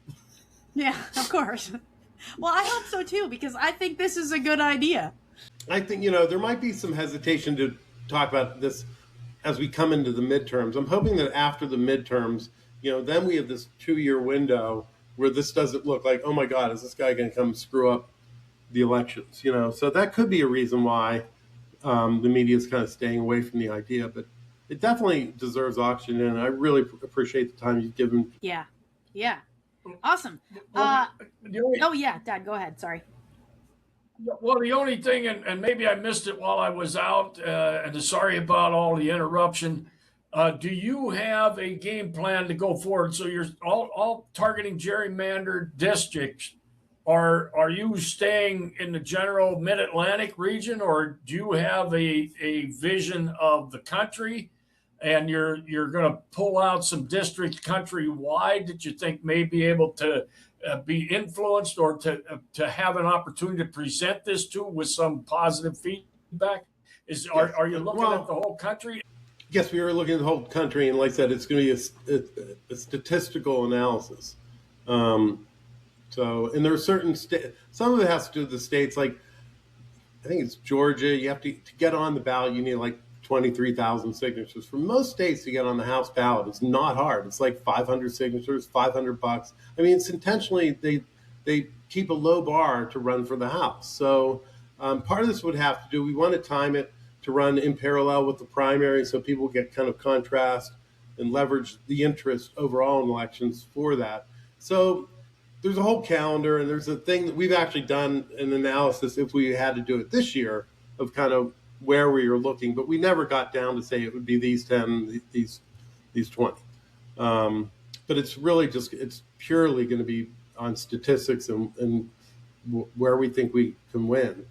Yeah, of course. Well, I hope so too, because I think this is a good idea. I think, there might be some hesitation to talk about this as we come into the midterms. I'm hoping that after the midterms, then we have this 2-year window where this doesn't look like, oh my God, is this guy going to come screw up the elections? So that could be a reason why the media is kind of staying away from the idea. But it definitely deserves oxygen, and I really appreciate the time you've given. Yeah. Awesome. Yeah, Dad, go ahead. Sorry. Well, the only thing, and maybe I missed it while I was out, and sorry about all the interruption. Do you have a game plan to go forward? So you're all targeting gerrymandered districts. Are you staying in the general Mid-Atlantic region, or do you have a vision of the country, and you're going to pull out some districts countrywide that you think may be able to be influenced, or to have an opportunity to present this to with some positive feedback? Are you looking at the whole country? Yes, we are looking at the whole country, and like I said, it's going to be a statistical analysis. And there are certain some of it has to do with the states. Like, I think it's Georgia. You have to get on the ballot, you need like 23,000 signatures. For most states to get on the House ballot, it's not hard. It's like 500 signatures, $500. I mean, it's intentionally, they keep a low bar to run for the House. So part of this would have to do, we want to time it to run in parallel with the primary, so people get kind of contrast and leverage the interest overall in elections for that. So there's a whole calendar, and there's a thing that we've actually done an analysis, if we had to do it this year, of kind of where we were looking, but we never got down to say it would be these 10, these 20. But it's really it's purely going to be on statistics and where we think we can win.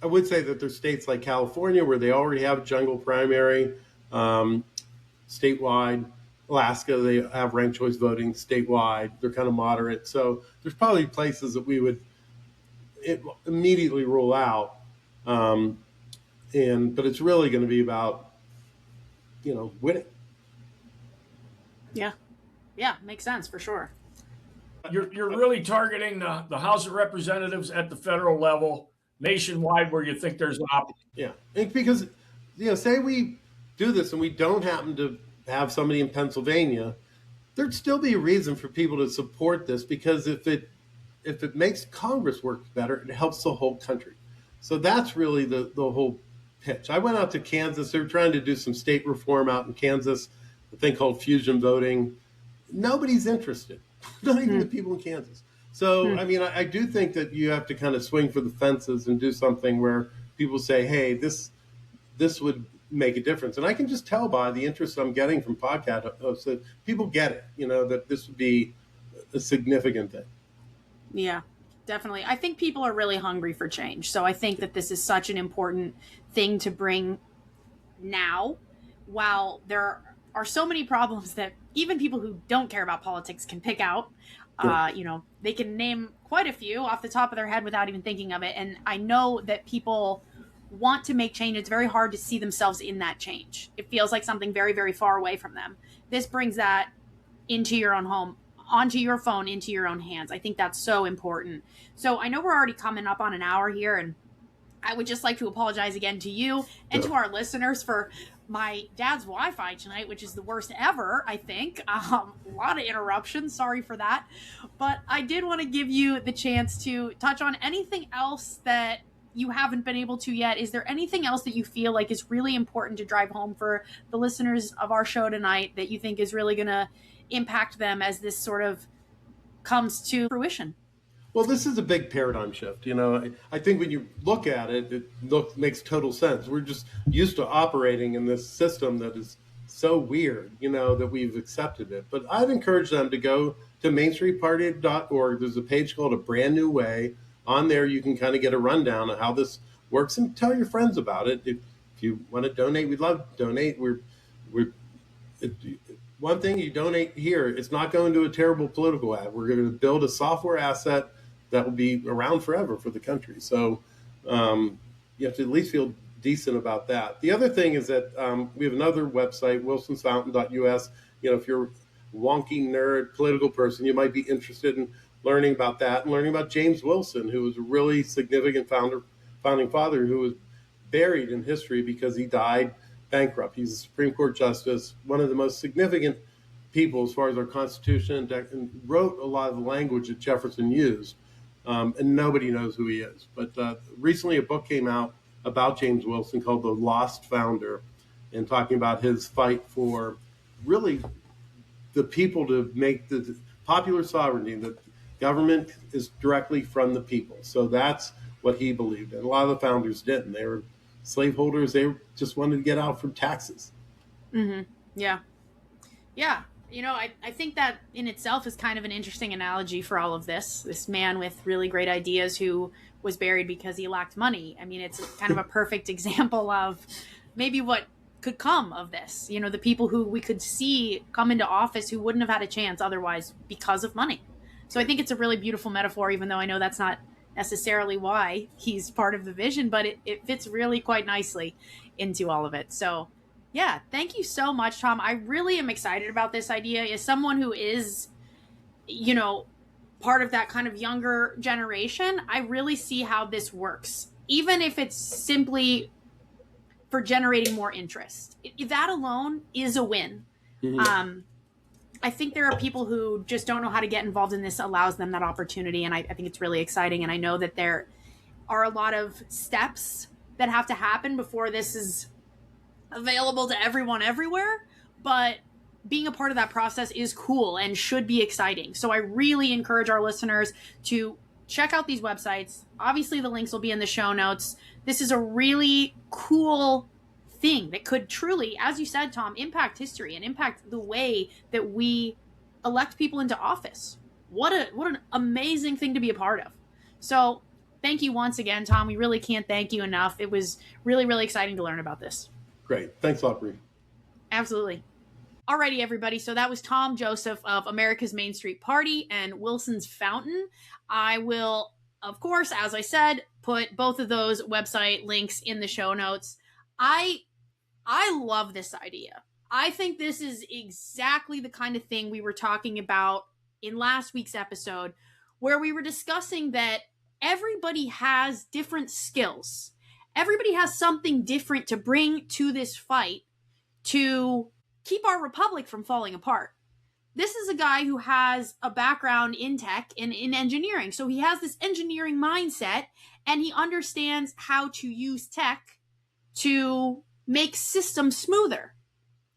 I would say that there's states like California where they already have a jungle primary, statewide. Alaska, they have ranked choice voting statewide. They're kind of moderate. So there's probably places that we would immediately rule out. But it's really going to be about, winning. Yeah, makes sense for sure. You're really targeting the House of Representatives at the federal level, nationwide, where you think there's an opportunity. Yeah, and because say we do this and we don't happen to have somebody in Pennsylvania, there'd still be a reason for people to support this, because if it makes Congress work better, it helps the whole country. So that's really the whole pitch. I went out to Kansas. They're trying to do some state reform out in Kansas, a thing called fusion voting. Nobody's interested, not even the people in Kansas. So, I mean, I do think that you have to kind of swing for the fences and do something where people say, "Hey, this would make a difference." And I can just tell by the interest I'm getting from podcast hosts that people get it. That this would be a significant thing. Yeah, definitely. I think people are really hungry for change. So I think that this is such an important thing to bring now, while there are so many problems that even people who don't care about politics can pick out. They can name quite a few off the top of their head without even thinking of it. And I know that people want to make change. It's very hard to see themselves in that change. It feels like something very, very far away from them. This brings that into your own home, onto your phone, into your own hands. I think that's so important. So I know we're already coming up on an hour here, and I would just like to apologize again to you and to our listeners for my dad's Wi-Fi tonight, which is the worst ever, I think. A lot of interruptions. Sorry for that. But I did want to give you the chance to touch on anything else that you haven't been able to yet. Is there anything else that you feel like is really important to drive home for the listeners of our show tonight that you think is really going to impact them as this sort of comes to fruition? Well, this is a big paradigm shift. I think when you look at it, it makes total sense. We're just used to operating in this system that is so weird, that we've accepted it. But I'd encourage them to go to mainstreetparty.org. There's a page called A Brand New Way. On there, you can kind of get a rundown of how this works and tell your friends about it. If you want to donate, we'd love to donate. One thing you donate here, it's not going to a terrible political ad. We're going to build a software asset that will be around forever for the country. So you have to at least feel decent about that. The other thing is that we have another website, wilsonsfountain.us. If you're a wonky nerd political person, you might be interested in learning about that and learning about James Wilson, who was a really significant founding father who was buried in history because he died bankrupt. He's a Supreme Court justice, one of the most significant people as far as our Constitution, and wrote a lot of the language that Jefferson used. And nobody knows who he is. But recently a book came out about James Wilson called The Lost Founder, and talking about his fight for really the people to make the popular sovereignty, that government is directly from the people. So that's what he believed. And a lot of the founders didn't. They were slaveholders. They just wanted to get out from taxes. Mm-hmm. Yeah. Yeah. I think that in itself is kind of an interesting analogy for all of this. This man with really great ideas who was buried because he lacked money. I mean, it's kind of a perfect example of maybe what could come of this. The people who we could see come into office who wouldn't have had a chance otherwise because of money. So I think it's a really beautiful metaphor, even though I know that's not necessarily why he's part of the vision, but it fits really quite nicely into all of it. So yeah, thank you so much, Tom. I really am excited about this idea. As someone who is, part of that kind of younger generation, I really see how this works, even if it's simply for generating more interest. That alone is a win. Mm-hmm. I think there are people who just don't know how to get involved in this, allows them that opportunity. And I think it's really exciting. And I know that there are a lot of steps that have to happen before this is available to everyone everywhere. But being a part of that process is cool and should be exciting. So I really encourage our listeners to check out these websites. Obviously, the links will be in the show notes. This is a really cool thing that could truly, as you said, Tom, impact history and impact the way that we elect people into office. What an amazing thing to be a part of. So thank you once again, Tom. We really can't thank you enough. It was really, really exciting to learn about this. Great. Thanks a lot, Bree. Absolutely. Alrighty, everybody. So that was Tom Joseph of America's Main Street Party and Wilson's Fountain. I will, of course, as I said, put both of those website links in the show notes. I love this idea. I think this is exactly the kind of thing we were talking about in last week's episode, where we were discussing that everybody has different skills. Everybody has something different to bring to this fight to keep our republic from falling apart. This is a guy who has a background in tech and in engineering. So he has this engineering mindset, and he understands how to use tech to make systems smoother.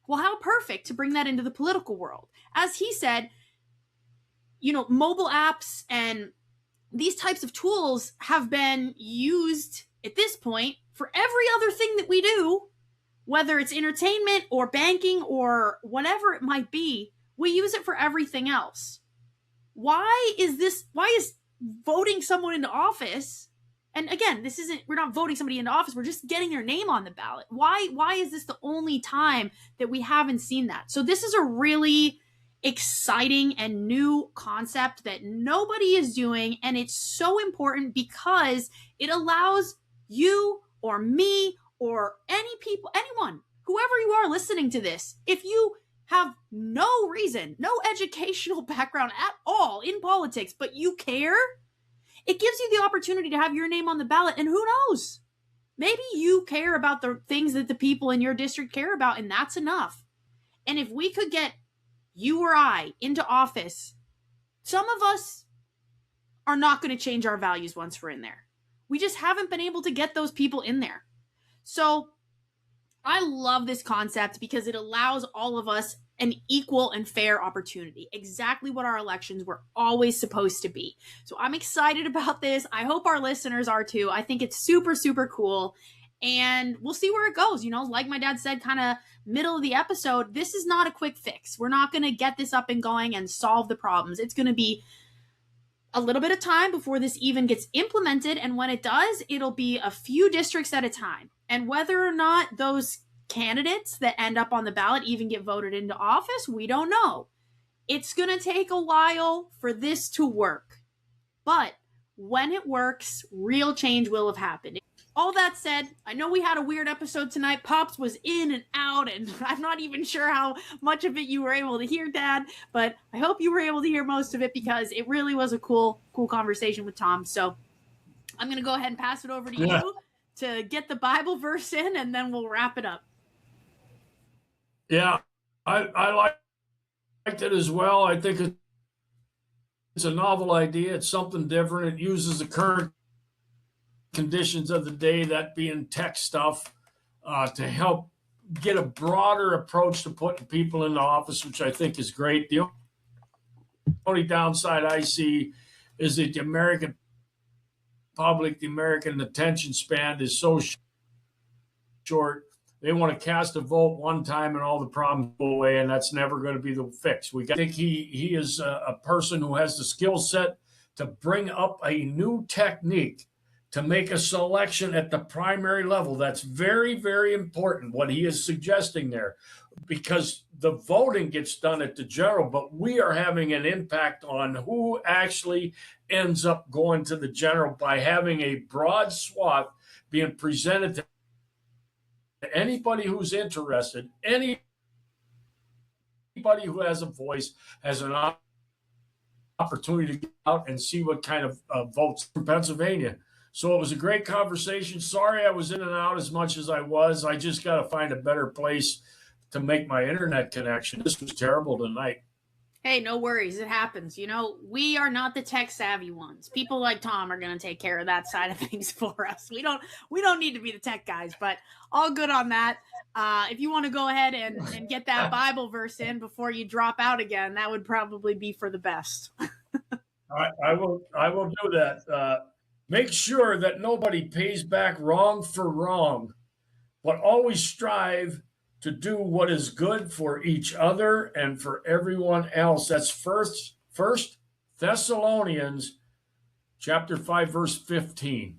Well, how perfect to bring that into the political world. As he said, mobile apps and these types of tools have been used at this point for every other thing that we do, whether it's entertainment or banking or whatever it might be. We use it for everything else. Why is voting someone into office? And again, we're not voting somebody into office. We're just getting their name on the ballot. Why is this the only time that we haven't seen that? So this is a really exciting and new concept that nobody is doing. And it's so important because it allows you or me or anyone, whoever you are listening to this, if you have no reason, no educational background at all in politics, but you care, it gives you the opportunity to have your name on the ballot. And who knows? Maybe you care about the things that the people in your district care about, and that's enough. And if we could get you or I into office, some of us are not going to change our values once we're in there. We just haven't been able to get those people in there. So I love this concept because it allows all of us an equal and fair opportunity. Exactly what our elections were always supposed to be. So I'm excited about this. I hope our listeners are too. I think it's super, super cool. And we'll see where it goes. Like my dad said, kind of middle of the episode, this is not a quick fix. We're not going to get this up and going and solve the problems. It's going to be a little bit of time before this even gets implemented. And when it does, it'll be a few districts at a time. And whether or not those candidates that end up on the ballot even get voted into office, we don't know. It's going to take a while for this to work. But when it works, real change will have happened. All that said, I know we had a weird episode tonight. Pops was in and out, and I'm not even sure how much of it you were able to hear, Dad, but I hope you were able to hear most of it because it really was a cool conversation with Tom. So I'm going to go ahead and pass it over to you to get the Bible verse in, and then we'll wrap it up. Yeah, I liked it as well. I think it's a novel idea. It's something different. It uses the current conditions of the day, that being tech stuff, to help get a broader approach to putting people into office, which I think is great. The only downside I see is that the American public, the American attention span is so short. They want to cast a vote one time and all the problems go away, and that's never going to be the fix. I think he is a person who has the skill set to bring up a new technique to make a selection at the primary level. That's very, very important, what he is suggesting there, because the voting gets done at the general, but we are having an impact on who actually ends up going to the general by having a broad swath being presented to anybody who's interested. Anybody who has a voice has an opportunity to get out and see what kind of votes from Pennsylvania. So it was a great conversation. Sorry I was in and out as much as I was. I just got to find a better place to make my internet connection. This was terrible tonight. Hey, no worries. It happens. We are not the tech savvy ones. People like Tom are going to take care of that side of things for us. We don't need to be the tech guys, but all good on that. If you want to go ahead and get that Bible verse in before you drop out again, that would probably be for the best. I will do that. Make sure that nobody pays back wrong for wrong, but always strive to do what is good for each other and for everyone else. That's First Thessalonians chapter 5, verse 15.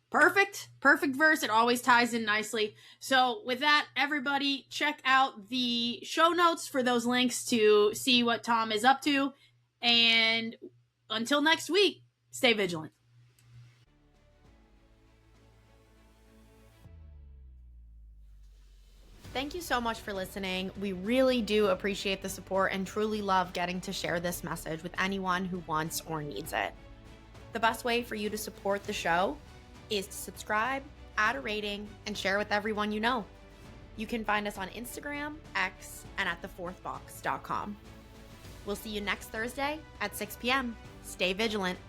Perfect verse. It always ties in nicely. So with that, everybody check out the show notes for those links to see what Tom is up to. And until next week, stay vigilant. Thank you so much for listening. We really do appreciate the support and truly love getting to share this message with anyone who wants or needs it. The best way for you to support the show is to subscribe, add a rating, and share with everyone you know. You can find us on Instagram, X, and at thefourthbox.com. We'll see you next Thursday at 6 p.m. Stay vigilant.